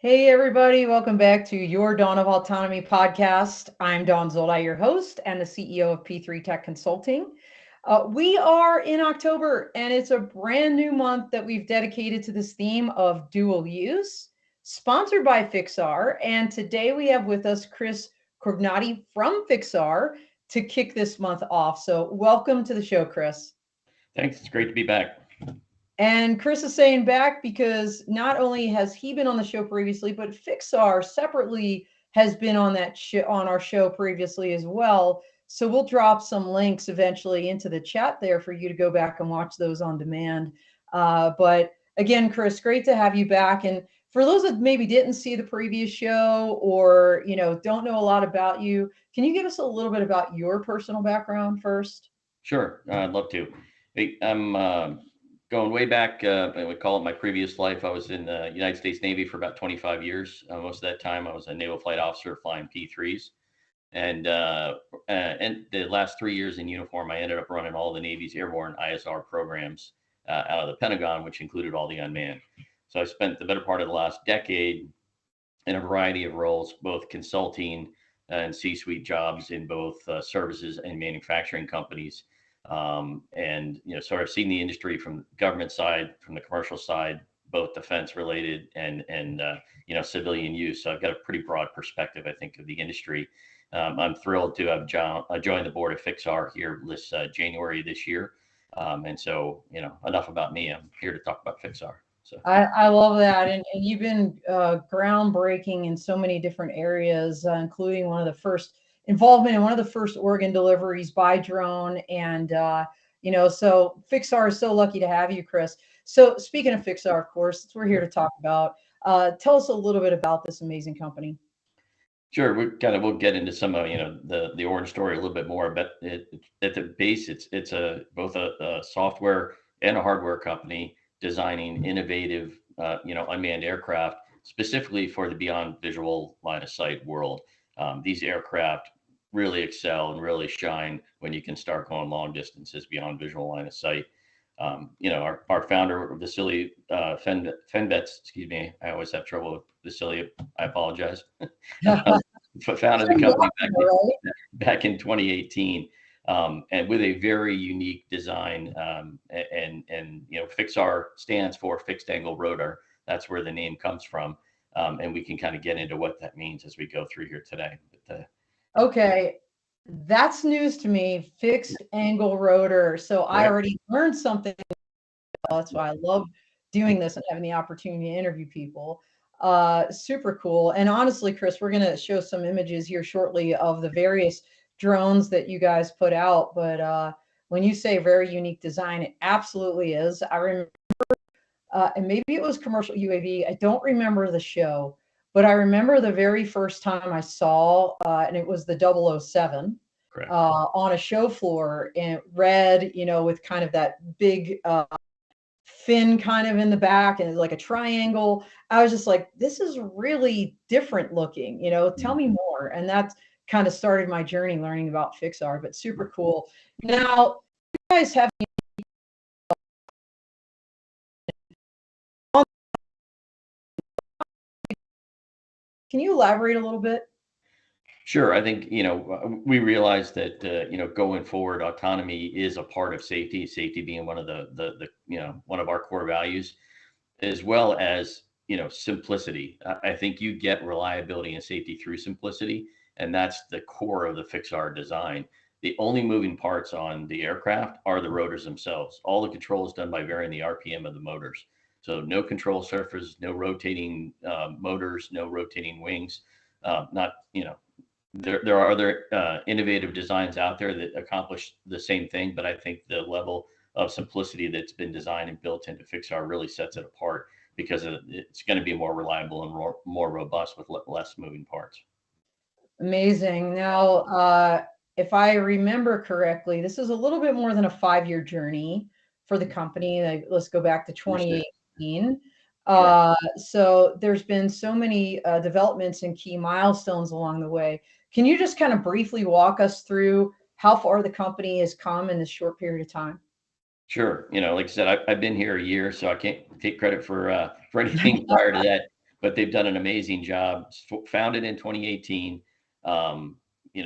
Hey, everybody, welcome back to your Dawn of Autonomy podcast. I'm Dawn Zoldi, your host and the CEO of P3 Tech Consulting. We are in October, and it's a brand new month that we've dedicated to this theme of dual use, sponsored by FIXAR. And today we have with us Chris Corgnati from FIXAR to kick this month off. So, welcome to the show, Chris. Thanks. It's great to be back. And Chris is saying back because not only has he been on the show previously, but FIXAR separately has been on on our show previously as well. So we'll drop some links eventually into the chat there for you to go back and watch those on demand. But again, Chris, great to have you back. And for those that maybe didn't see the previous show or don't know a lot about you, can you give us a little bit about your personal background first? Sure, I'd love to. I'm going way back. I would call it my previous life. I was in the United States Navy for about 25 years. Most of that time, I was a naval flight officer flying P3s. And the last 3 years in uniform, I ended up running all the Navy's airborne ISR programs out of the Pentagon, which included all the unmanned. So I spent the better part of the last decade in a variety of roles, both consulting and C-suite jobs in both services and manufacturing companies. And sort of seeing the industry from the government side, from the commercial side, both defense related and civilian use. So I've got a pretty broad perspective, I think, of the industry. I'm thrilled to have joined the board of FIXAR here this January this year. And so, enough about me. I'm here to talk about FIXAR. So I love that. And you've been groundbreaking in so many different areas, including one of the first involvement in one of the first organ deliveries by drone. And, so FIXAR is so lucky to have you, Chris. So speaking of FIXAR, of course, that's what we're here to talk about. Tell us a little bit about this amazing company. sure, we'll get into some of the origin story a little bit more, but at the base, it's both a software and a hardware company designing innovative unmanned aircraft specifically for the beyond visual line of sight world. These aircraft really excel and really shine when you can start going long distances beyond visual line of sight. Our founder, Vasily Fenbets, excuse me, I always have trouble with Vasily. I apologize. Founded the company back in 2018, and with a very unique design. And FIXAR stands for fixed angle rotor. That's where the name comes from. And we can kind of get into what that means as we go through here today. Okay, that's news to me, fixed angle rotor. So I Right. already learned something. That's why I love doing this and having the opportunity to interview people. Super cool. And honestly, Chris, we're going to show some images here shortly of the various drones that you guys put out. But when you say very unique design, it absolutely is. I remember, and maybe it was commercial UAV. I don't remember the show, but I remember the very first time I saw, and it was the 007 Correct. on a show floor in red, with kind of that big fin kind of in the back and like a triangle. I was just like, this is really different looking, tell me more. And that's kind of started my journey learning about FIXAR, but super cool. Now, you guys have, can you elaborate a little bit? Sure. I think, we realize that, going forward, autonomy is a part of safety being one of one of our core values, as well as, simplicity. I think you get reliability and safety through simplicity, and that's the core of the FIXAR design. The only moving parts on the aircraft are the rotors themselves. All the control is done by varying the RPM of the motors. So no control surface, no rotating motors, no rotating wings. Not, there are other innovative designs out there that accomplish the same thing, but I think the level of simplicity that's been designed and built into FIXAR really sets it apart because it's going to be more reliable and more robust with less moving parts. Amazing. Now, if I remember correctly, this is a little bit more than a 5-year journey for the company. Like, let's go back to Understood. 2018. Correct. So there's been so many developments and key milestones along the way. Can you just kind of briefly walk us through how far the company has come in this short period of time? Sure. Like I said, I've been here a year, so I can't take credit for anything prior to that. but they've done an amazing job. Founded in 2018,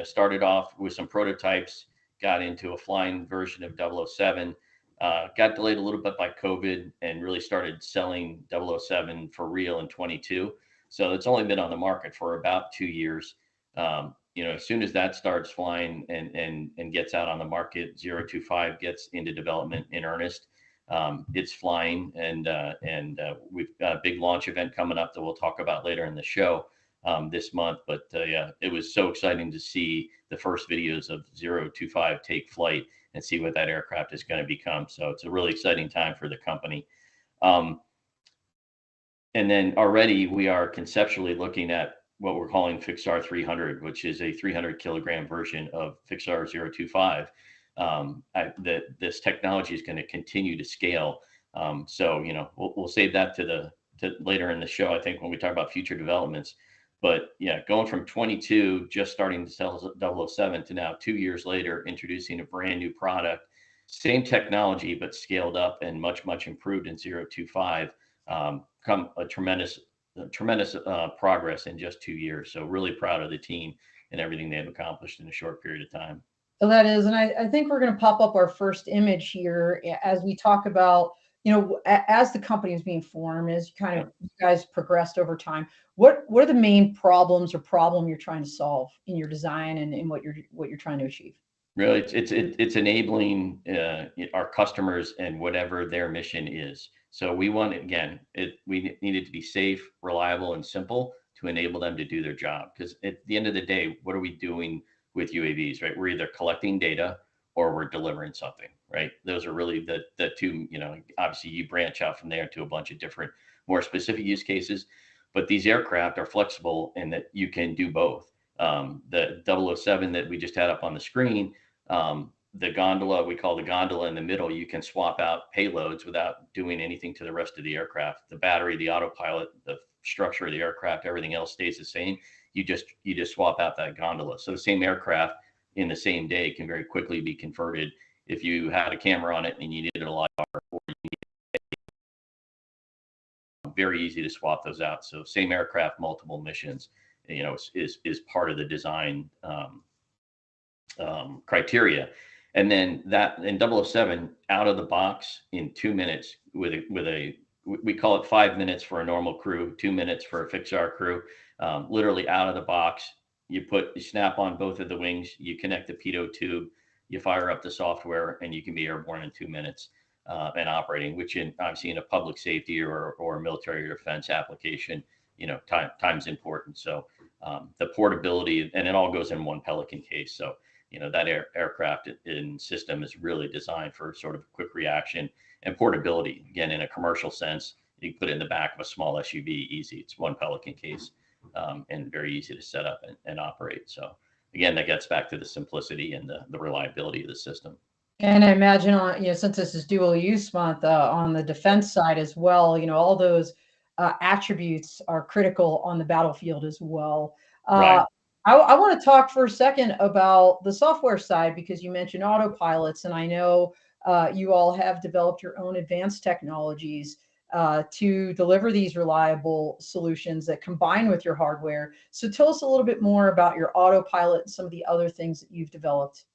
started off with some prototypes, got into a flying version of 007, got delayed a little bit by COVID, and really started selling 007 for real in 22. So it's only been on the market for about 2 years. As soon as that starts flying and gets out on the market, 025 gets into development in earnest. It's flying, and we've got a big launch event coming up that we'll talk about later in the show this month. But yeah, it was so exciting to see the first videos of 025 take flight and see what that aircraft is going to become. So it's a really exciting time for the company. And then already we are conceptually looking at what we're calling FIXAR 300, which is a 300 kilogram version of FIXAR 025. That this technology is going to continue to scale. So we'll save that to later in the show, I think, when we talk about future developments. But yeah, going from 22, just starting to sell 007 to now 2 years later, introducing a brand new product, same technology, but scaled up and much, much improved in 025. Come a tremendous progress in just 2 years. So really proud of the team and everything they've accomplished in a short period of time. So that is, and I think we're going to pop up our first image here as we talk about, as the company is being formed, as you guys progressed over time. What are the main problems or problem you're trying to solve in your design and in what you're trying to achieve? Really, it's enabling our customers and whatever their mission is. So we want, again, we need it to be safe, reliable, and simple to enable them to do their job. Because at the end of the day, what are we doing with UAVs, right? We're either collecting data or we're delivering something, right? Those are really the two, obviously you branch out from there to a bunch of different, more specific use cases. But these aircraft are flexible in that you can do both. The 007 that we just had up on the screen, the gondola, we call the gondola in the middle, you can swap out payloads without doing anything to the rest of the aircraft. The battery, the autopilot, the structure of the aircraft, everything else stays the same. You just swap out that gondola. So the same aircraft in the same day can very quickly be converted. If you had a camera on it and you needed a LiDAR, or you needed, very easy to swap those out. So same aircraft, multiple missions, is part of the design criteria. And then that in 007 out of the box in 2 minutes we call it 5 minutes for a normal crew, 2 minutes for a FIXAR crew. Literally out of the box, you snap on both of the wings, you connect the pitot tube, you fire up the software, and you can be airborne in 2 minutes and operating, which obviously in a public safety or military or defense application, time's important. So the portability, and it all goes in one Pelican case. So that aircraft in system is really designed for sort of quick reaction and portability. Again, in a commercial sense, you can put it in the back of a small SUV, easy. It's one Pelican case, and very easy to set up and operate. So again, that gets back to the simplicity and the reliability of the system. And I imagine since this is dual use month on the defense side as well, all those attributes are critical on the battlefield as well. Right. I want to talk for a second about the software side, because you mentioned autopilots, and I know you all have developed your own advanced technologies to deliver these reliable solutions that combine with your hardware. So tell us a little bit more about your autopilot and some of the other things that you've developed.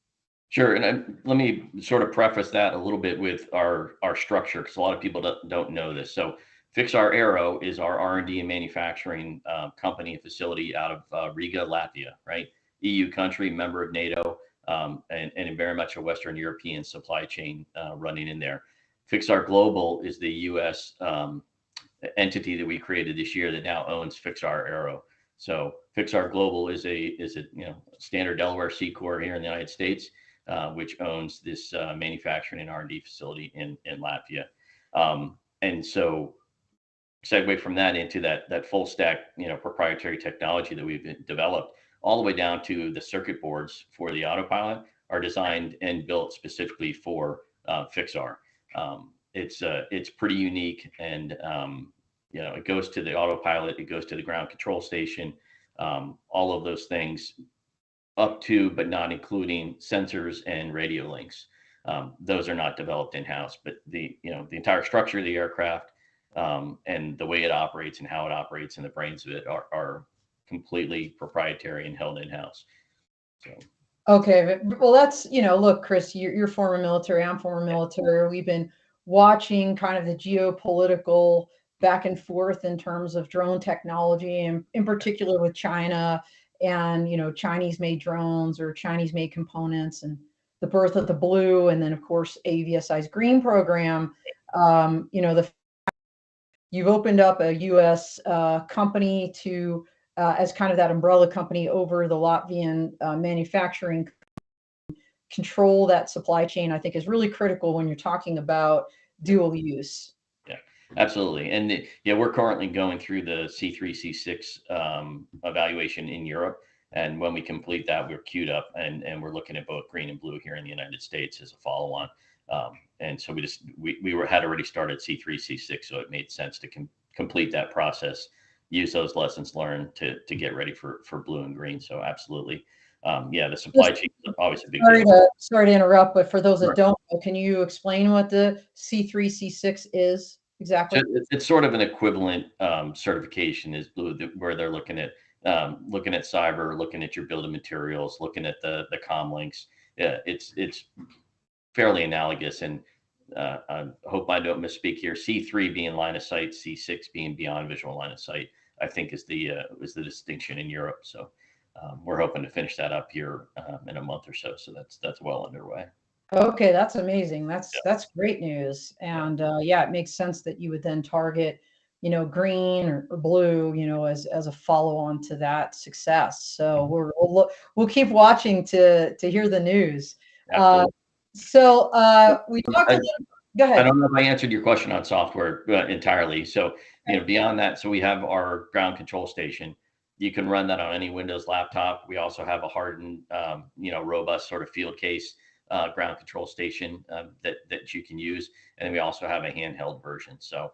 Sure, and let me sort of preface that a little bit with our structure, because a lot of people don't know this. So FIXAR Aero is our R&D and manufacturing company and facility out of Riga, Latvia, right? EU country, member of NATO, and very much a Western European supply chain running in there. FIXAR Global is the U.S. Entity that we created this year that now owns FIXAR Aero. So FIXAR Global is a standard Delaware C Corp here in the United States, which owns this manufacturing and R&D facility in Latvia. And so segue from that into that full stack, proprietary technology that we've developed, all the way down to the circuit boards for the autopilot are designed and built specifically for FIXAR. It's pretty unique, and it goes to the autopilot, it goes to the ground control station, all of those things, up to but not including sensors and radio links. Those are not developed in-house, but the entire structure of the aircraft, and the way it operates and how it operates and the brains of it are completely proprietary and held in-house. So. Okay, well, that's, look, Chris, you're former military, I'm former military. We've been watching kind of the geopolitical back and forth in terms of drone technology, and in particular with China and, Chinese made drones or Chinese made components, and the birth of the blue, and then of course AVSI's green program. You've opened up a U.S. Company to as kind of that umbrella company over the Latvian manufacturing, control that supply chain, I think is really critical when you're talking about dual use. Yeah, absolutely. And yeah, we're currently going through the C3, C6 evaluation in Europe. And when we complete that, we're queued up and we're looking at both green and blue here in the United States as a follow on. And so had already started C3, C6, so it made sense to complete that process, use those lessons learned to get ready for blue and green. So absolutely. Yeah, the supply chain is always a big deal. Sorry to interrupt, but for those that don't know, can you explain what the C3, C6 is exactly? So it's sort of an equivalent certification is blue, where they're looking at cyber, looking at your build of materials, looking at the comm links. Yeah, it's fairly analogous, and I hope I don't misspeak here. C3 being line of sight, C6 being beyond visual line of sight, I think is the distinction in Europe. So we're hoping to finish that up here in a month or so. So that's well underway. Okay, that's amazing. That's great news. And yeah, it makes sense that you would then target, green or blue, as a follow on to that success. So we'll keep watching to hear the news. So we talked a little. Go ahead. I don't know if I answered your question on software entirely. So beyond that, so we have our ground control station. You can run that on any Windows laptop. We also have a hardened, robust sort of field case ground control station that you can use, and we also have a handheld version. So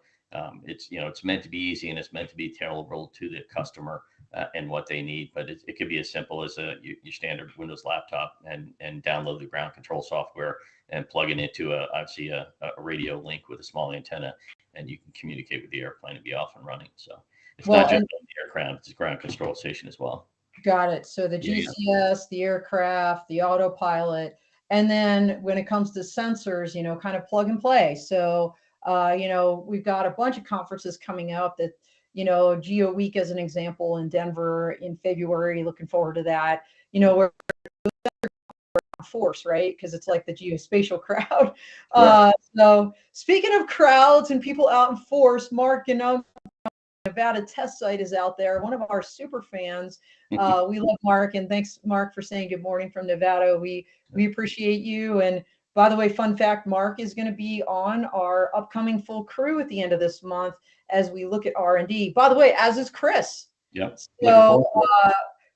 it's meant to be easy, and it's meant to be tailored to the customer and what they need. But it could be as simple as your standard Windows laptop and download the ground control software and plug it into obviously a radio link with a small antenna, and you can communicate with the airplane and be off and running. So it's not just the aircraft; it's a ground control station as well. Got it. So the GCS, the aircraft, the autopilot, and then when it comes to sensors, kind of plug and play. So we've got a bunch of conferences coming up that, Geo Week as an example in Denver in February. Looking forward to that. Where force, right? Because it's like the geospatial crowd. So speaking of crowds and people out in force, Mark, Nevada test site is out there. One of our super fans. We love Mark, and thanks, Mark, for saying good morning from Nevada. We appreciate you. And by the way, fun fact, Mark is going to be on our upcoming full crew at the end of this month as we look at R&D. By the way, as is Chris. Yep. So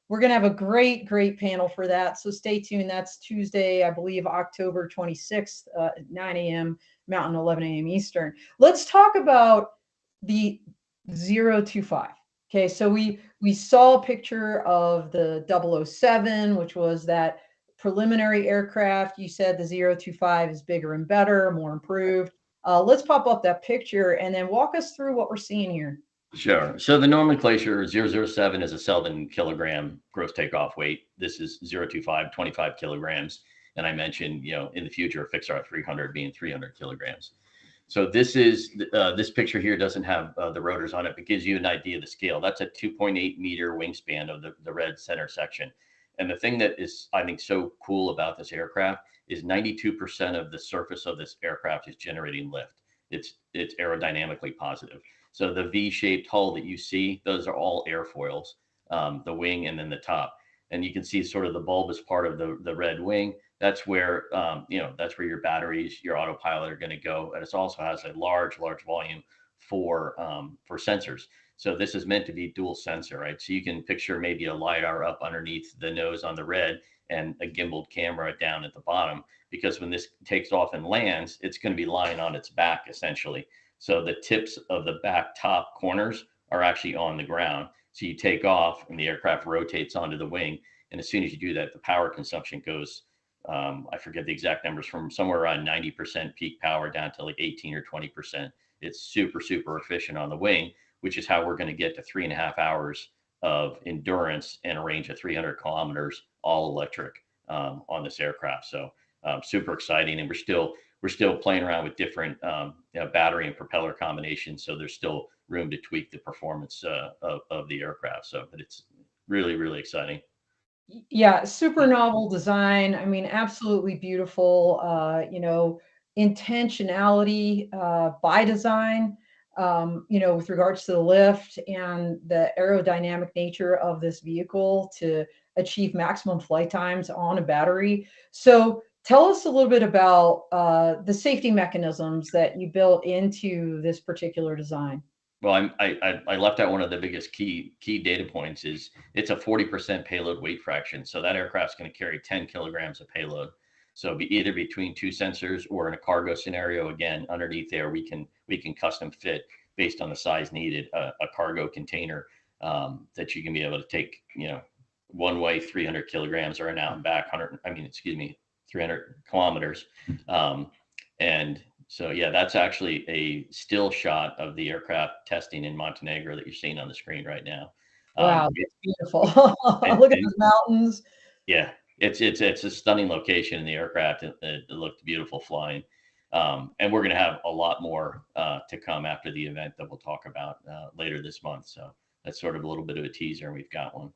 we're going to have a great panel for that. So stay tuned. That's Tuesday, I believe, October 26th, at 9 a.m. Mountain, 11 a.m. Eastern. Let's talk about the 025. Okay, so we saw a picture of the 007, which was that preliminary aircraft. You said the 025 is bigger and better, more improved. Let's pop up that picture and then walk us through what we're seeing here. Sure. So the nomenclature 007 is a 7 kilogram gross takeoff weight. This is 025, 25 kilograms. And I mentioned, in the future, FIXAR 300 being 300 kilograms. So this picture here doesn't have the rotors on it, but gives you an idea of the scale. That's a 2.8 meter wingspan of the red center section. And the thing that is, I think, so cool about this aircraft is 92% of the surface of this aircraft is generating lift. It's aerodynamically positive. So the V-shaped hull that you see, those are all airfoils, the wing and then the top. And you can see sort of the bulbous part of the red wing. That's where, that's where your batteries, your autopilot are going to go. And it also has a large volume for sensors. So this is meant to be dual sensor, right? So you can picture maybe a LiDAR up underneath the nose on the red and a gimbaled camera down at the bottom, because when this takes off and lands, it's going to be lying on its back essentially. So the tips of the back top corners are actually on the ground. So you take off and the aircraft rotates onto the wing. And as soon as you do that, the power consumption goes, I forget the exact numbers, from somewhere around 90% peak power down to like 18 or 20%. it's super, super efficient on the wing, which is how we're going to get to 3.5 hours of endurance and a range of 300 kilometers, all electric, on this aircraft. So super exciting, and we're still playing around with different battery and propeller combinations. So there's still room to tweak the performance of the aircraft. So, but it's really, really exciting. Yeah, super novel design. I mean, absolutely beautiful. Intentionality by design. With regards to the lift and the aerodynamic nature of this vehicle to achieve maximum flight times on a battery. So, tell us a little bit about the safety mechanisms that you built into this particular design. Well, I left out one of the biggest key data points is it's a 40% payload weight fraction. So that aircraft's going to carry 10 kilograms of payload. So be either between two sensors or in a cargo scenario, again, underneath there, we can custom fit based on the size needed, a cargo container that you can be able to take, one way 300 kilograms or an out and back 100, I mean, excuse me, 300 kilometers. And so, yeah, that's actually a still shot of the aircraft testing in Montenegro that you're seeing on the screen right now. Wow, it's beautiful. And, Look at and those mountains. yeah, it's a stunning location in the aircraft. It looked beautiful flying. And we're going to have a lot more to come after the event that we'll talk about later this month. So that's sort of a little bit of a teaser, and we've got one.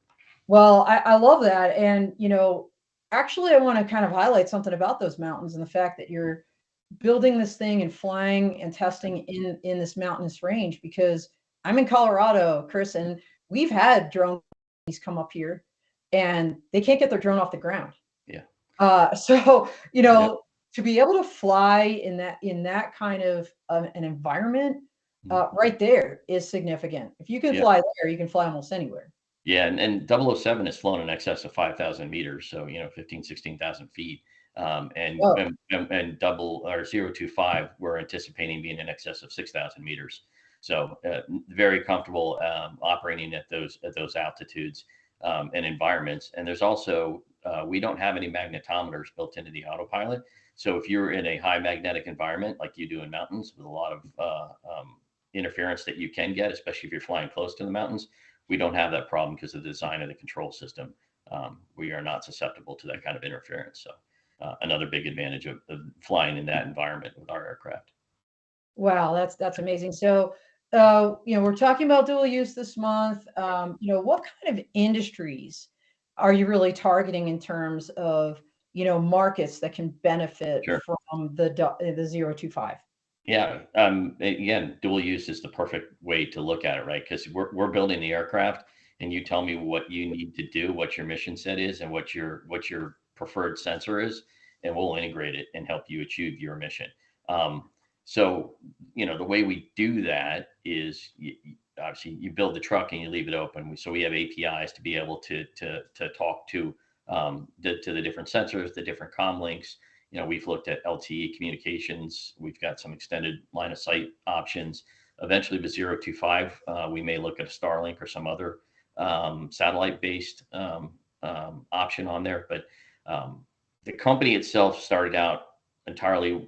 Well, I love that. And, actually, I want to kind of highlight something about those mountains and the fact that you're building this thing and flying and testing in this mountainous range because I'm in Colorado, Chris, and we've had drone companies come up here and they can't get their drone off the ground. Yeah. So, Yep. to be able to fly in that kind of an environment, right there is significant. If you can Yeah. fly there, you can fly almost anywhere. Yeah, and 007 has flown in excess of 5,000 meters, so 15, 16,000 feet. And, Whoa. double or 025, we're anticipating being in excess of 6,000 meters. So very comfortable operating at those altitudes and environments. And there's also we don't have any magnetometers built into the autopilot. So if you're in a high magnetic environment like you do in mountains with a lot of interference that you can get, especially if you're flying close to the mountains, we don't have that problem because of the design of the control system. We are not susceptible to that kind of interference. So another big advantage of flying in that environment with our aircraft. Wow, that's amazing. So, we're talking about dual use this month. What kind of industries are you really targeting in terms of, markets that can benefit Sure. from the 025? Yeah. Again, dual use is the perfect way to look at it, right? Because we're building the aircraft, and you tell me what you need to do, what your mission set is, and what your preferred sensor is, and we'll integrate it and help you achieve your mission. So, the way we do that is obviously you build the truck and you leave it open. So we have APIs to be able to talk to the different sensors, the different comm links. We've looked at LTE communications. We've got some extended line of sight options. Eventually, with 025, we may look at a Starlink or some other satellite-based option on there. But the company itself started out entirely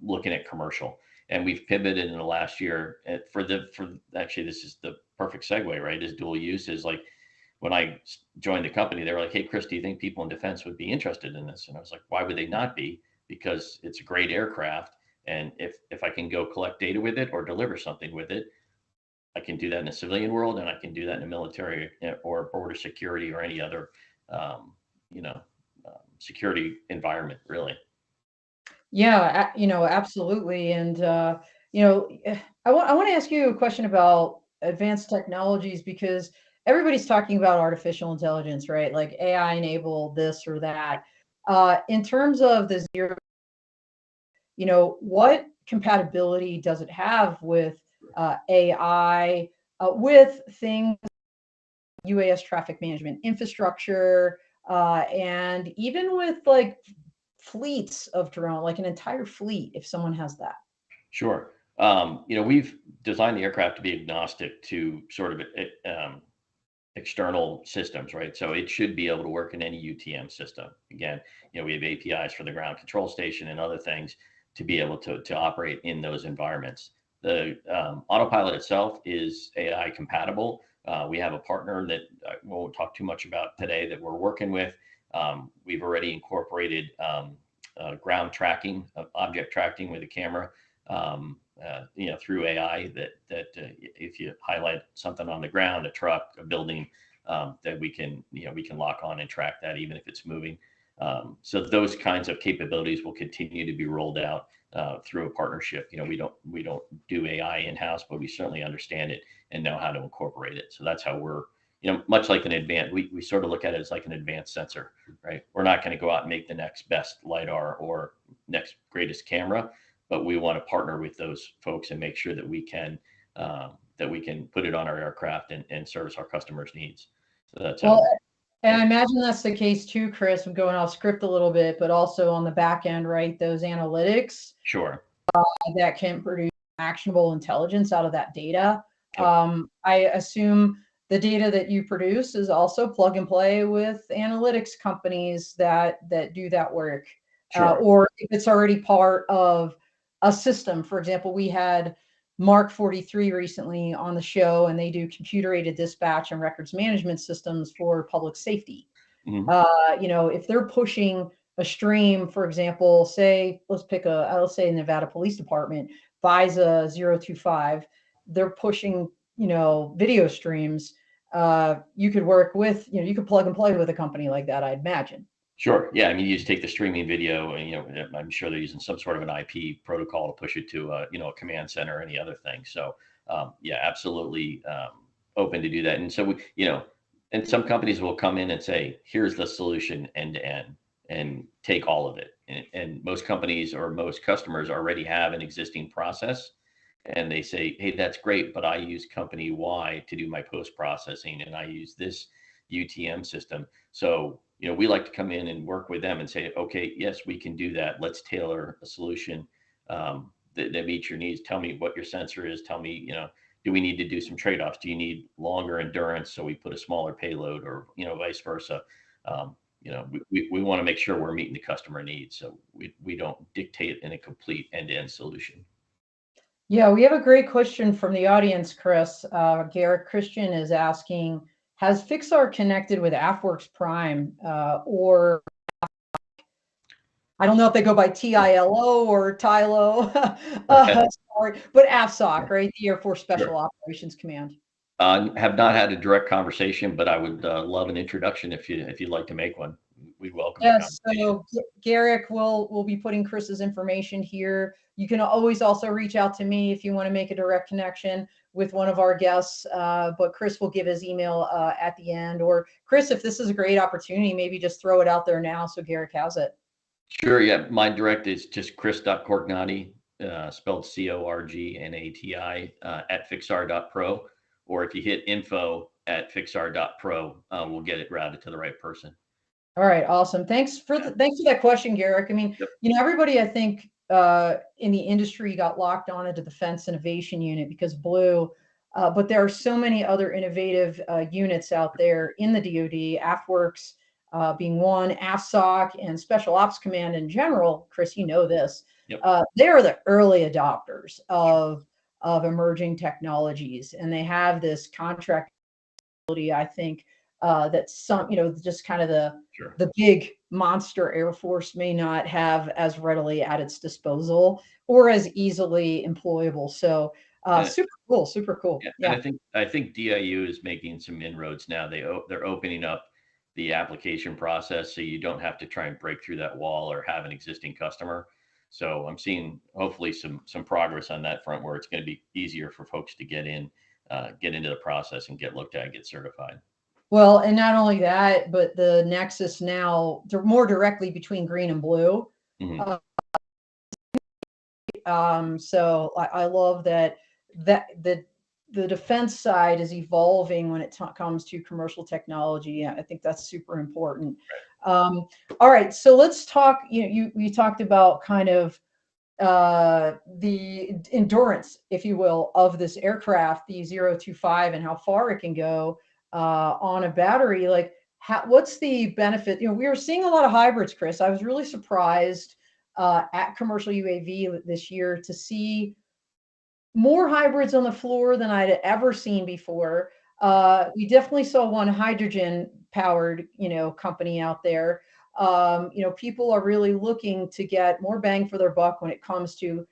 looking at commercial, and we've pivoted in the last year for actually this is the perfect segue, right? Is dual use is like when I joined the company, they were like, "Hey, Chris, do you think people in defense would be interested in this?" And I was like, "Why would they not be? Because it's a great aircraft, and if I can go collect data with it or deliver something with it, I can do that in a civilian world, and I can do that in a military or border security or any other, um, you know, security environment, really." Yeah, absolutely. And I want to ask you a question about advanced technologies because everybody's talking about artificial intelligence, right? Like AI enabled this or that. In terms of the zero, what compatibility does it have with AI, with things UAS traffic management infrastructure, and even with like fleets of drone, like an entire fleet, if someone has that. Sure. We've designed the aircraft to be agnostic to sort of external systems, right? So it should be able to work in any UTM system. Again, we have APIs for the ground control station and other things to be able to operate in those environments. the autopilot itself is AI compatible. We have a partner that we won't talk too much about today that we're working with. We've already incorporated ground tracking, object tracking with a camera, through AI. That if you highlight something on the ground, a truck, a building, that we can lock on and track that even if it's moving. So those kinds of capabilities will continue to be rolled out through a partnership. We don't do AI in house, but we certainly understand it and know how to incorporate it. So that's how we're, much like an advanced, we sort of look at it as like an advanced sensor, right? We're not going to go out and make the next best LiDAR or next greatest camera, but we want to partner with those folks and make sure that we can put it on our aircraft and service our customers' needs. So that's how. And I imagine that's the case too, Chris. I'm going off script a little bit, but also on the back end, right? Those analytics. Sure. That can produce actionable intelligence out of that data. Yep. I assume the data that you produce is also plug and play with analytics companies that do that work. Sure. Or if it's already part of a system. For example, we had Mark 43 recently on the show, and they do computer-aided dispatch and records management systems for public safety. Mm-hmm. If they're pushing a stream, for example, say, let's say Nevada Police Department buys a 025, they're pushing, video streams. You could work with, you could plug and play with a company like that, I'd imagine. Sure. Yeah. I mean, you just take the streaming video and, I'm sure they're using some sort of an IP protocol to push it to, a command center or any other thing. So, yeah, absolutely open to do that. And so, and some companies will come in and say, here's the solution end to end and take all of it. And most companies or most customers already have an existing process. And they say, hey, that's great, but I use company Y to do my post-processing and I use this UTM system. So, we like to come in and work with them and say, okay, yes, we can do that. Let's tailor a solution that meets your needs. Tell me what your sensor is. Tell me, do we need to do some trade-offs? Do you need longer endurance? So we put a smaller payload or, vice versa. We want to make sure we're meeting the customer needs. So we don't dictate in a complete end-to-end solution. Yeah, we have a great question from the audience, Chris. Garrett Christian is asking, has FIXAR connected with AFWERX Prime or I don't know if they go by TILO or TILO, sorry, but AFSOC, right? The Air Force Special Operations Command. Have not had a direct conversation, but I would love an introduction if you'd like to make one. We'd welcome. Yes, so Garrick will be putting Chris's information here. You can always also reach out to me if you want to make a direct connection with one of our guests, but Chris will give his email at the end. Or Chris, if this is a great opportunity, maybe just throw it out there now so Garrick has it. Sure, yeah. My direct is just chris.corgnati, spelled Corgnati, at fixar.pro. Or if you hit info@fixar.pro, we'll get it routed to the right person. All right, awesome. Thanks for that question, Garrick. I mean, everybody, I think, in the industry got locked on into the Defense Innovation Unit because Blue, but there are so many other innovative units out there in the DoD, AFWERX being one, AFSOC, and Special Ops Command in general. Chris, you know this. Yep. They are the early adopters of emerging technologies, and they have this contract ability, I think, that some, just kind of the big monster Air Force may not have as readily at its disposal or as easily employable. So super cool. Yeah. And I think DIU is making some inroads now. They're opening up the application process so you don't have to try and break through that wall or have an existing customer. So I'm seeing hopefully some progress on that front where it's going to be easier for folks to get into the process and get looked at, get certified. Well, and not only that, but the nexus now more directly between green and blue. Mm-hmm. So I love that the defense side is evolving when it comes to commercial technology. I think that's super important. All right, so let's talk. You talked about kind of the endurance, if you will, of this aircraft, the 025, and how far it can go on a battery. Like, what's the benefit? We were seeing a lot of hybrids, Chris. I was really surprised at Commercial UAV this year to see more hybrids on the floor than I'd ever seen before. We definitely saw one hydrogen powered, company out there. People are really looking to get more bang for their buck when it comes to,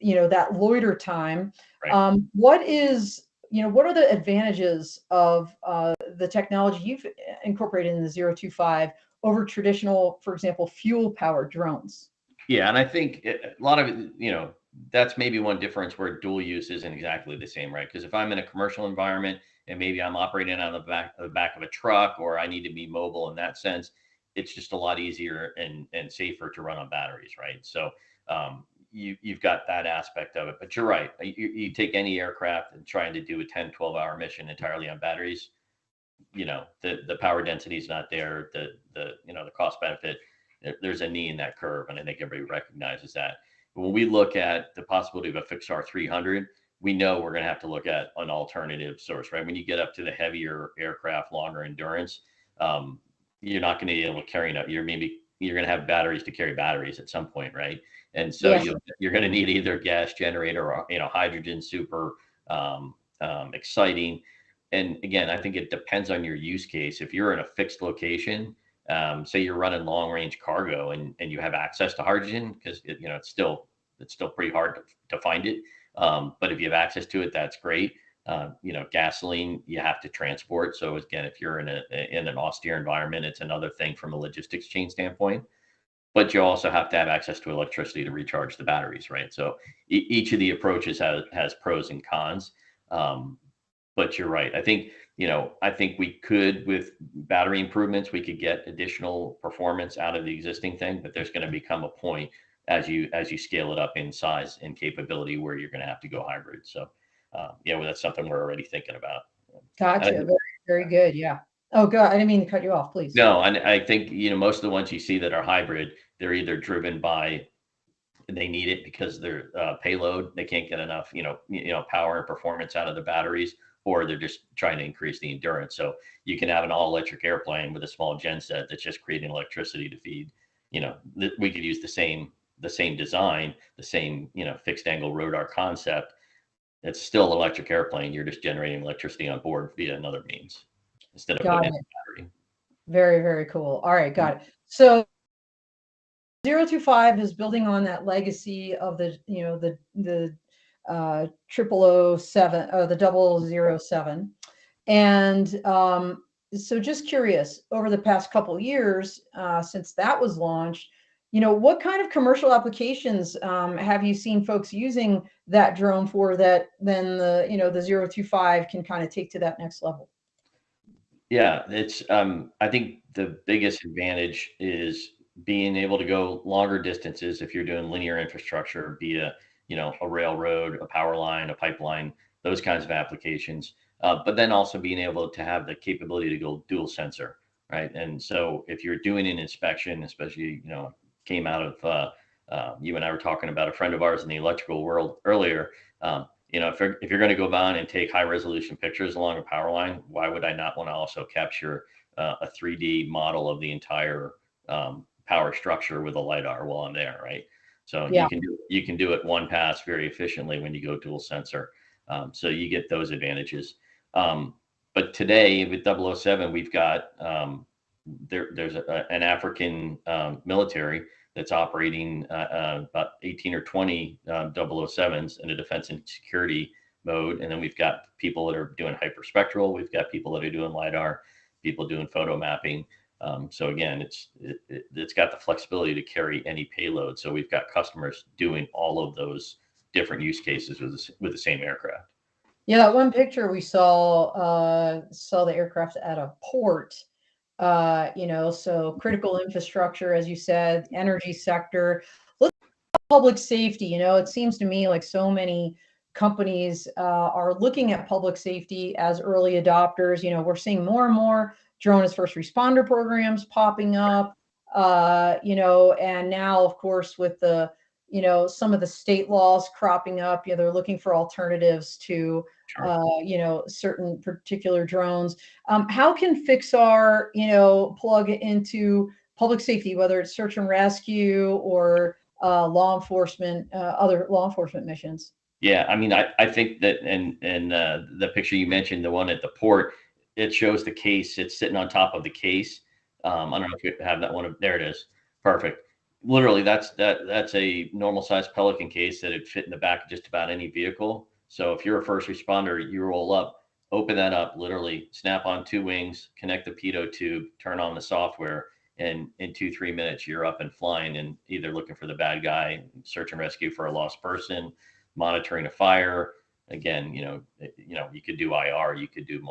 that loiter time. Right. What are the advantages of the technology you've incorporated in the 025 over traditional, for example, fuel powered drones? Yeah, and I think a lot of it, that's maybe one difference where dual use isn't exactly the same, right? Because if I'm in a commercial environment and maybe I'm operating on the back of a truck, or I need to be mobile in that sense, it's just a lot easier and safer to run on batteries, right? So you've got that aspect of it. But you're right. You take any aircraft and trying to do a 10, 12-hour mission entirely on batteries, the power density is not there. The cost benefit, there's a knee in that curve, and I think everybody recognizes that. When we look at the possibility of a FIXAR 300, we know we're going to have to look at an alternative source, right? When you get up to the heavier aircraft, longer endurance, you're not going to be able to carry enough. You're going to have batteries to carry batteries at some point, right? And so Yes. you're going to need either gas generator or hydrogen, super exciting. And again, I think it depends on your use case. If you're in a fixed location, say you're running long range cargo and you have access to hydrogen, because it's still pretty hard to find it. But if you have access to it, that's great. Gasoline you have to transport. So again, if you're in an austere environment, it's another thing from a logistics chain standpoint. But you also have to have access to electricity to recharge the batteries, right? So each of the approaches has pros and cons. Um, but you're right. I think we could, with battery improvements, we could get additional performance out of the existing thing, but there's going to become a point as you scale it up in size and capability where you're going to have to go hybrid. So, well, that's something we're already thinking about. And Gotcha. Very, very good. Yeah. Oh, God. I didn't mean to cut you off, please. no, and I think most of the ones you see that are hybrid, they're either driven by they need it because their payload, they can't get enough power and performance out of the batteries, or they're just trying to increase the endurance. So you can have an all electric airplane with a small genset that's just creating electricity to feed. We could use the same design, the same fixed angle radar concept. It's still an electric airplane. You're just generating electricity on board via another means instead of Got putting in it. a battery. Very, very cool. All right, got it. So 025 is building on that legacy of the 0007, the 007. And so just curious, over the past couple years, since that was launched, what kind of commercial applications have you seen folks using that drone for, that then the 025 can kind of take to that next level? Yeah, I think the biggest advantage is being able to go longer distances if you're doing linear infrastructure via, a railroad, a power line, a pipeline, those kinds of applications. But then also being able to have the capability to go dual sensor, right? And so if you're doing an inspection, especially, came out of you and I were talking about a friend of ours in the electrical world earlier. If you're going to go down and take high resolution pictures along a power line, why would I not want to also capture a 3D model of the entire power structure with a lidar while I'm there, right? So Yeah. you can do it one pass very efficiently when you go dual sensor. So you get those advantages. But today with 007, we've got there's an African military that's operating about 18 or 20 007s in a defense and security mode. And then we've got people that are doing hyperspectral. We've got people that are doing LiDAR, people doing photo mapping. So again, it's got the flexibility to carry any payload. So we've got customers doing all of those different use cases with the same aircraft. Yeah, that one picture we saw the aircraft at a port. So critical infrastructure, as you said, energy sector. Let's talk public safety. It seems to me like so many companies are looking at public safety as early adopters. We're seeing more and more drone as first responder programs popping up. And now, of course, with the some of the state laws cropping up, they're looking for alternatives to Sure. certain particular drones. How can FIXAR, plug into public safety, whether it's search and rescue or other law enforcement missions? Yeah, I mean, I think that, and the picture you mentioned, the one at the port, it shows the case. It's sitting on top of the case. I don't know if you have that one. There it is. Perfect. Literally, that's a normal size Pelican case that would fit in the back of just about any vehicle. So if you're a first responder, you roll up, open that up, literally snap on two wings, connect the pitot tube, turn on the software, and in 2-3 minutes you're up and flying, and either looking for the bad guy, search and rescue for a lost person, monitoring a fire. Again, you could do IR, you could do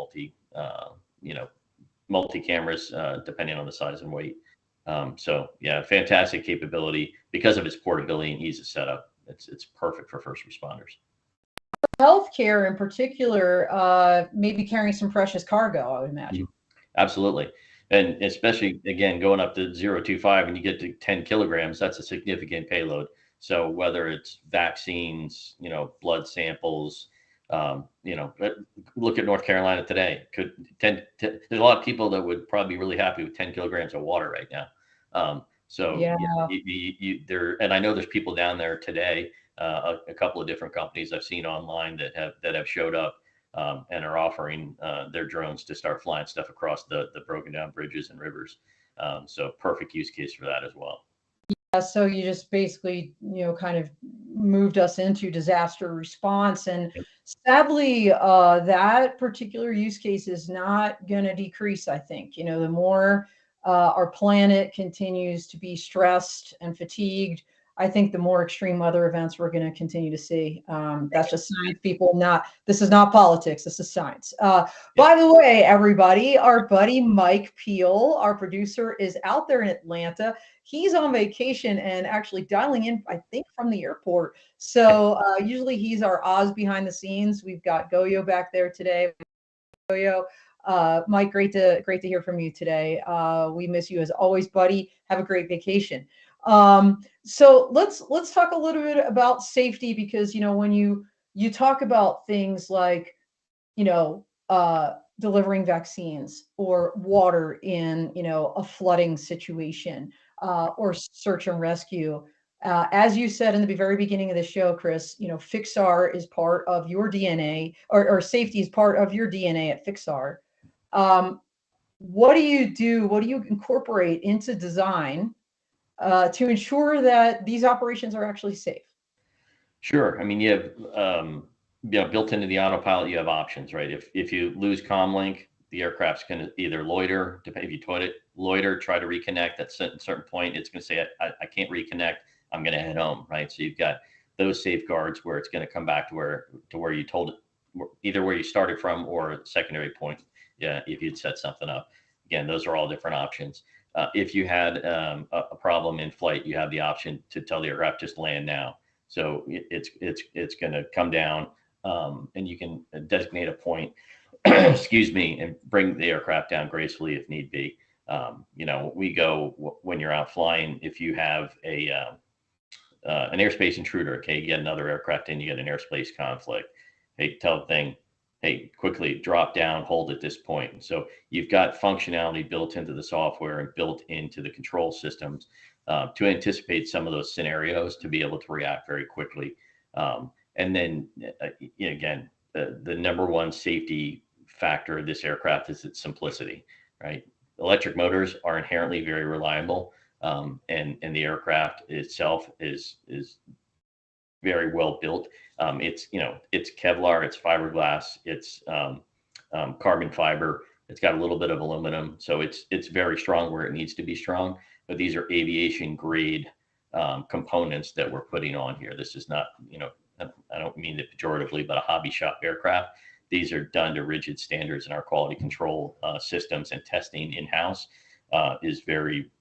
you know, multi cameras, depending on the size and weight. So yeah, fantastic capability because of its portability and ease of setup. It's perfect for first responders. Healthcare in particular, maybe carrying some precious cargo, I would imagine. Absolutely. And especially again, going up to 0.25 and you get to 10 kilograms, that's a significant payload. So whether it's vaccines, blood samples, look at North Carolina today. There's a lot of people that would probably be really happy with 10 kilograms of water right now. So Yeah. yeah, there, and I know there's people down there today, a couple of different companies I've seen online that have showed up, and are offering their drones to start flying stuff across the broken down bridges and rivers. So perfect use case for that as well. So you just basically, kind of moved us into disaster response. And sadly, that particular use case is not going to decrease, I think. The more our planet continues to be stressed and fatigued, I think the more extreme weather events we're going to continue to see. That's just science, people. This is not politics. This is science. By the way, everybody, our buddy Mike Peel, our producer, is out there in Atlanta. He's on vacation and actually dialing in, I think, from the airport. So usually he's our Oz behind the scenes. We've got Goyo back there today. Goyo, Mike, great to hear from you today. We miss you as always, buddy. Have a great vacation. So let's talk a little bit about safety, because when you talk about things like delivering vaccines or water in a flooding situation, or search and rescue. As you said in the very beginning of the show, Chris, FIXAR is part of your DNA, or safety is part of your DNA at FIXAR. What do you do? What do you incorporate into design to ensure that these operations are actually safe? Sure. I mean, you have, built into the autopilot, you have options, right? If you lose comlink, the aircraft's going to either loiter, if you told it, loiter, try to reconnect at a certain point. It's going to say, I can't reconnect. I'm going to head home, right? So you've got those safeguards where it's going to come back to where you told it, either where you started from or a secondary point. Yeah, if you'd set something up. Again, those are all different options. If you had a problem in flight, you have the option to tell the aircraft just land now. So it's going to come down, and you can designate a point, excuse me, and bring the aircraft down gracefully if need be. We go when you're out flying. If you have an airspace intruder, okay, you get another aircraft in, you get an airspace conflict. Hey, tell the thing, hey, quickly drop down, hold at this point. So you've got functionality built into the software and built into the control systems to anticipate some of those scenarios, to be able to react very quickly. And then again, the number one safety factor of this aircraft is its simplicity, right? Electric motors are inherently very reliable, and the aircraft itself is very well built. It's Kevlar, it's fiberglass, it's carbon fiber. It's got a little bit of aluminum, so it's very strong where it needs to be strong. But these are aviation grade components that we're putting on here. This is not, I don't mean it pejoratively, but a hobby shop aircraft. These are done to rigid standards, and our quality control systems and testing in-house is very,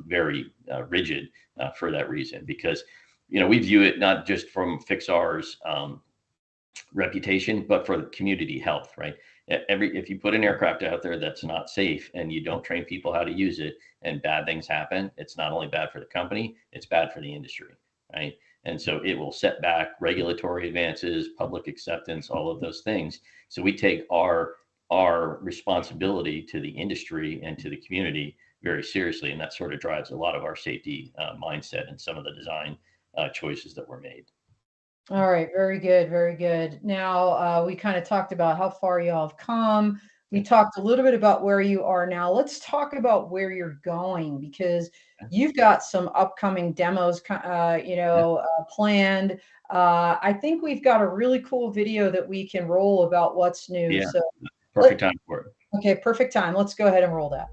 very rigid for that reason. Because we view it not just from FIXAR's reputation, but for the community health, right? If you put an aircraft out there that's not safe and you don't train people how to use it, and bad things happen, it's not only bad for the company, it's bad for the industry, right? And so it will set back regulatory advances, public acceptance, all of those things. So we take our responsibility to the industry and to the community very seriously, and that sort of drives a lot of our safety mindset and some of the design choices that were made. All right, very good, very good. Now, we kind of talked about how far y'all have come. We Yeah. talked a little bit about where you are now. Let's talk about where you're going because you've got some upcoming demos, Yeah. planned. I think we've got a really cool video that we can roll about what's new. Yeah. So, let, Perfect time for it. okay, perfect time. Let's go ahead and roll that.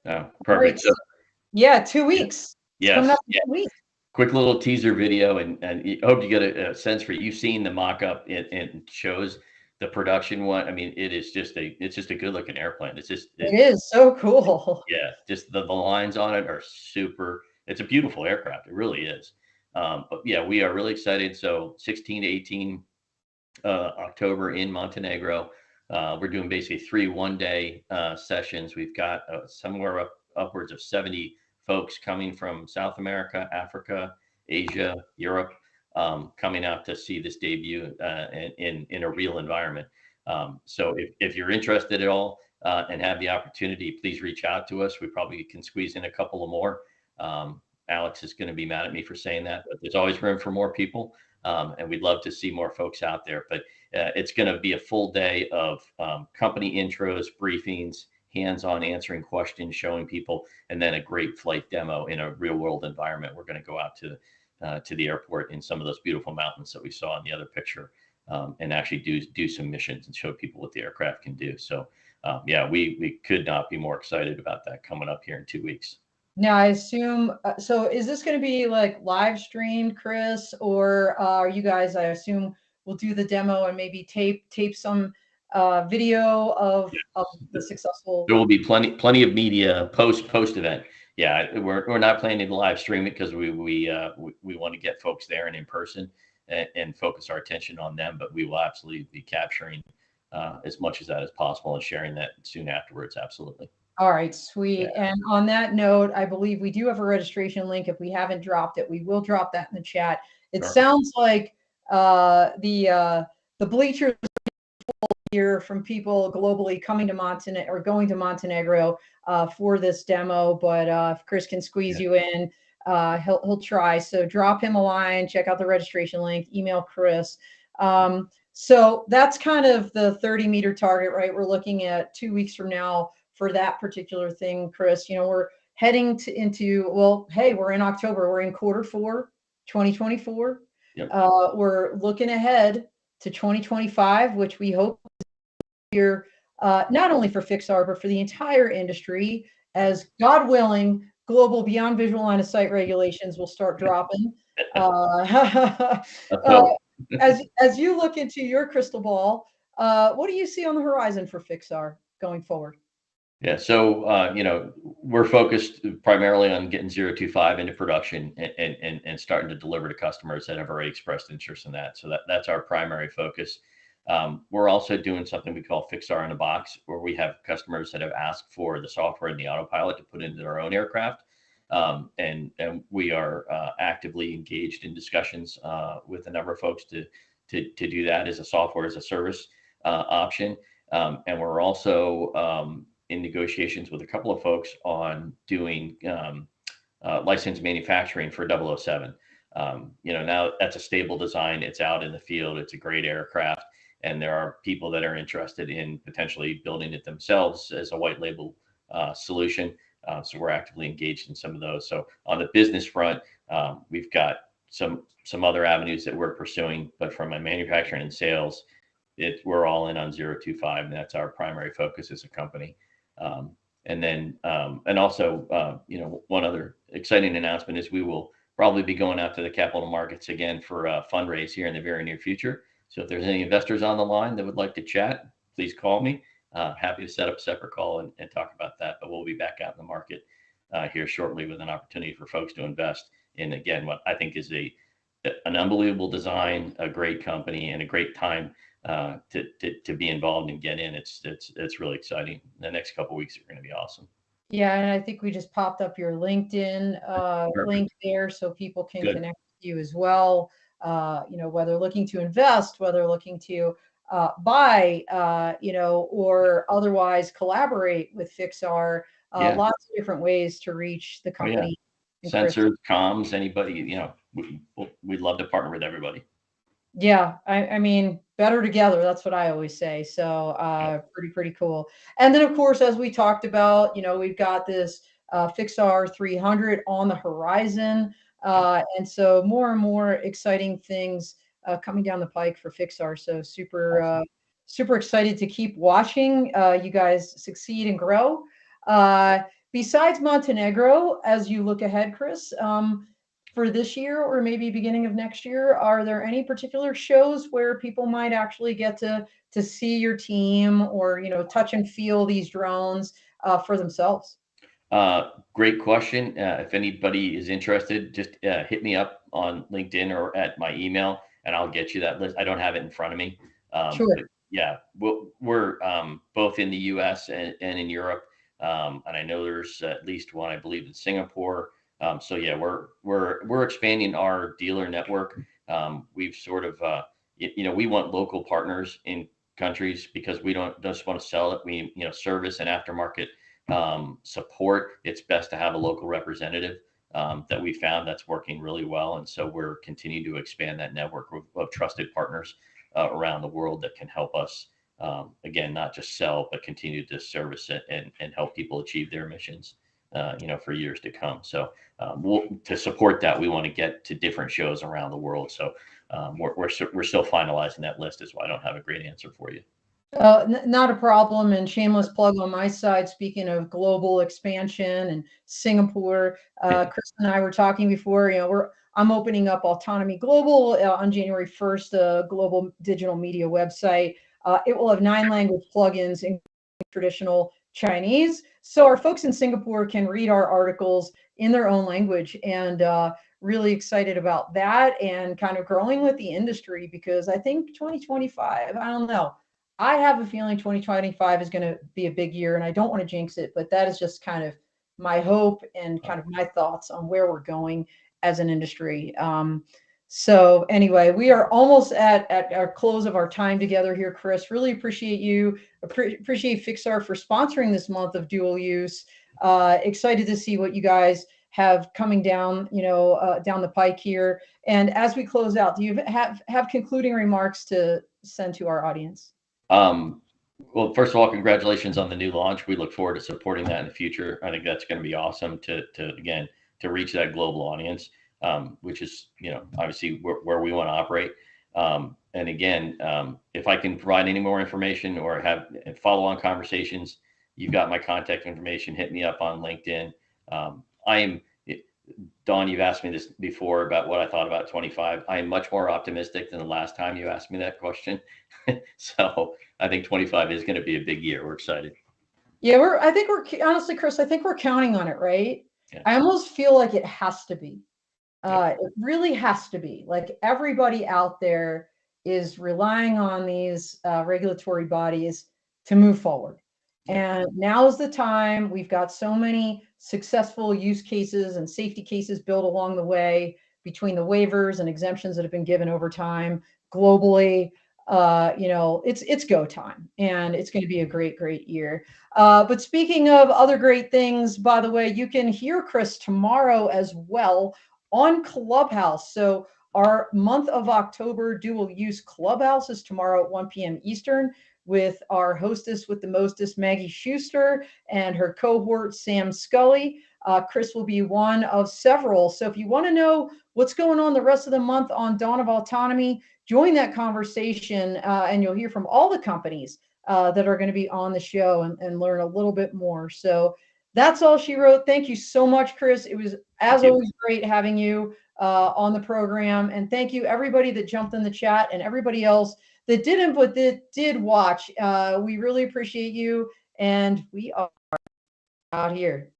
All right. Perfect. So Yeah, 2 yeah. weeks. It's coming up Yes. in Yeah. 2 weeks. Quick little teaser video, and I hope you get a sense for it. You've seen the mock-up. It shows the production one. I mean, it's just a good looking airplane. It is so cool. Yeah, just the lines on it are super. It's a beautiful aircraft. It really is. But yeah, we are really excited. So 16 to 18 October in Montenegro. We're doing basically 3 one-day sessions. We've got somewhere upwards of 70 folks coming from South America, Africa, Asia, Europe, coming out to see this debut in a real environment. So if you're interested at all and have the opportunity, please reach out to us. We probably can squeeze in a couple of more. Alex is going to be mad at me for saying that, but there's always room for more people. And we'd love to see more folks out there. But it's going to be a full day of company intros, briefings, hands-on answering questions, showing people, and then a great flight demo in a real-world environment. We're going to go out to the airport in some of those beautiful mountains that we saw in the other picture, and actually do some missions and show people what the aircraft can do. So yeah, we could not be more excited about that coming up here in 2 weeks. Now, I assume, so is this going to be like live streamed, Chris, or are you guys, I assume, will do the demo and maybe tape some video of the successful. There will be plenty of media post event. Yeah, we're not planning to live stream it because we want to get folks there and in person and focus our attention on them. But we will absolutely be capturing as much of that as possible and sharing that soon afterwards. Absolutely. All right, Yeah. sweet. And on that note, I believe we do have a registration link. If we haven't dropped it, we will drop that in the chat. It Sure. sounds like the bleachers here from people globally coming to Montenegro or going to Montenegro for this demo. But if Chris can squeeze you in, he'll try. So drop him a line, check out the registration link, email Chris. So that's kind of the 30-meter target, right? We're looking at 2 weeks from now for that particular thing, Chris. You know, we're heading into, well, hey, we're in October. We're in Q4, 2024. Yep. We're looking ahead to 2025, which we hope year, not only for FIXAR, but for the entire industry, as God willing, global beyond visual line of sight regulations will start dropping. As you look into your crystal ball, what do you see on the horizon for FIXAR going forward? Yeah, so we're focused primarily on getting 025 into production and starting to deliver to customers that have already expressed interest in that. So that's our primary focus. We're also doing something we call FIXAR in a box, where we have customers that have asked for the software and the autopilot to put into their own aircraft. And we are actively engaged in discussions with a number of folks to do that as a software as a service option. And we're also in negotiations with a couple of folks on doing licensed manufacturing for 007. Now that's a stable design. It's out in the field. It's a great aircraft. And there are people that are interested in potentially building it themselves as a white label solution. So we're actively engaged in some of those. So on the business front, we've got some other avenues that we're pursuing, but from a manufacturing and sales, we're all in on 025, and that's our primary focus as a company. And also, one other exciting announcement is we will probably be going out to the capital markets again for a fundraise here in the very near future. So if there's any investors on the line that would like to chat, please call me. Happy to set up a separate call and talk about that. But we'll be back out in the market here shortly with an opportunity for folks to invest in, again, what I think is a an unbelievable design, a great company, and a great time to be involved and get in. It's really exciting. The next couple of weeks are going to be awesome. Yeah, and I think we just popped up your LinkedIn Perfect. link there so people can Good. connect with you as well. Whether looking to invest, whether looking to buy, or otherwise collaborate with FIXAR. Yeah. Lots of different ways to reach the Oh yeah. company and Chris. Sensors, comms, anybody. We'd love to partner with everybody. Yeah, I mean, better together. That's what I always say. So Yep. pretty cool. And then, of course, as we talked about, we've got this FIXAR 300 on the horizon. Yep. And so more and more exciting things coming down the pike for FIXAR. So Awesome. super excited to keep watching you guys succeed and grow. Uh, Besides Montenegro, as you look ahead, Chris, for this year or maybe beginning of next year, are there any particular shows where people might actually get to see your team or touch and feel these drones for themselves? Great question. If anybody is interested, just hit me up on LinkedIn or at my email, and I'll get you that list. I don't have it in front of me, Sure. but yeah, we're both in the U.S. and in Europe, and I know there's at least one, I believe, in Singapore. So yeah, we're expanding our dealer network. We've sort of, we want local partners in countries because we don't just want to sell it. We, service and aftermarket support. It's best to have a local representative that we found that's working really well. And so we're continuing to expand that network of trusted partners around the world that can help us, again, not just sell, but continue to service it and help people achieve their missions, for years to come. So to support that, we want to get to different shows around the world. So we're still finalizing that list. Is why I don't have a great answer for you. Not a problem. And shameless plug on my side, speaking of global expansion and Singapore, Chris and I were talking before, I'm opening up Autonomy Global on January 1st, a global digital media website. It will have 9 language plugins in traditional Chinese. So our folks in Singapore can read our articles in their own language, and really excited about that and kind of growing with the industry, because I think 2025, I don't know. I have a feeling 2025 is going to be a big year, and I don't want to jinx it, but that is just kind of my hope and kind of my thoughts on where we're going as an industry. So anyway, we are almost at our close of our time together here, Chris. Really appreciate you. Appreciate FIXAR for sponsoring this month of dual use. Excited to see what you guys have coming down, down the pike here. And as we close out, do you have concluding remarks to send to our audience? Well, first of all, congratulations on the new launch. We look forward to supporting that in the future. I think that's going to be awesome to again, to reach that global audience, which is, obviously where we want to operate. And again, if I can provide any more information or have follow-on conversations, you've got my contact information. Hit me up on LinkedIn. Don, you've asked me this before about what I thought about 25. I am much more optimistic than the last time you asked me that question. So I think 25 is going to be a big year. We're excited. Yeah, I think we're honestly, Chris, I think we're counting on it, right? Yeah. I almost feel like it has to be. Yep. It really has to be. Like everybody out there is relying on these regulatory bodies to move forward. Yep. And now is the time. We've got so many successful use cases and safety cases built along the way between the waivers and exemptions that have been given over time globally. It's go time, and it's going to be a great year. But speaking of other great things, by the way, you can hear Chris tomorrow as well on Clubhouse. So our month of October dual use Clubhouse is tomorrow at 1 p.m. Eastern with our hostess with the mostest, Maggie Schuster, and her cohort, Sam Scully. Chris will be one of several. So if you want to know what's going on the rest of the month on Dawn of Autonomy, join that conversation, and you'll hear from all the companies that are going to be on the show and learn a little bit more. So that's all she wrote. Thank you so much, Chris. It was, as always, great having you on the program. And thank you, everybody that jumped in the chat and everybody else that didn't, but that did watch. We really appreciate you. And we are out here.